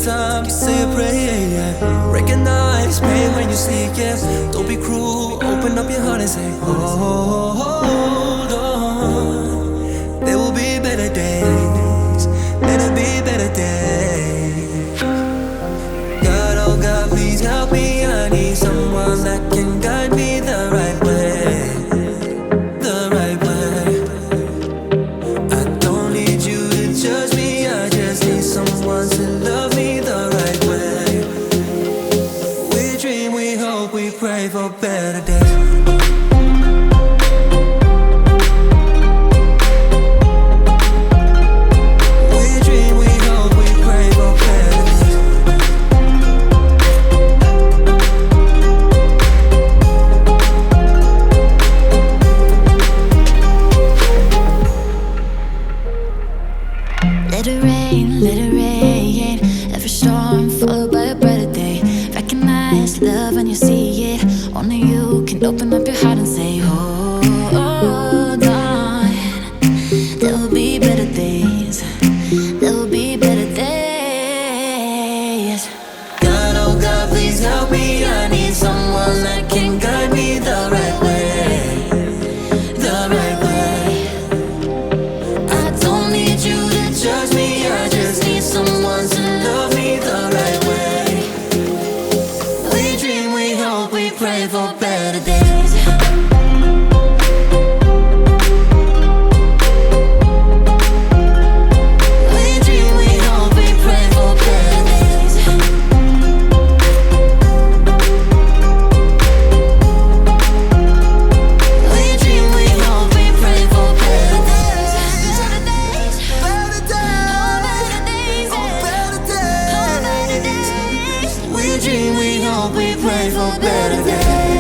time you say a prayer. Recognize pain when you sleep, yeah. Don't be cruel, open up your heart and say, hold on. There will be better days, there'll be better days. God, oh God, please help me. I need someone that can guide me the right way, the right way. I don't need you to judge me, I just need someone to love me the right way. We dream, we hope, we pray for better days. Let it rain, every storm followed by a brighter day. Recognize love when you see it. Only you can open up your heart and say, hold on. There will be better days, there will be better days. God, oh God, please help me. I need someone that can guide me the right way, the right way. I don't need you to judge me, I just need someone to love me the right way. We dream, we hope, we pray for better days. We dream, we hope, we pray for better days. We dream, we hope, we pray for better days. Better days, better days, oh better days, oh better days. We dream, we hope, we pray for better days.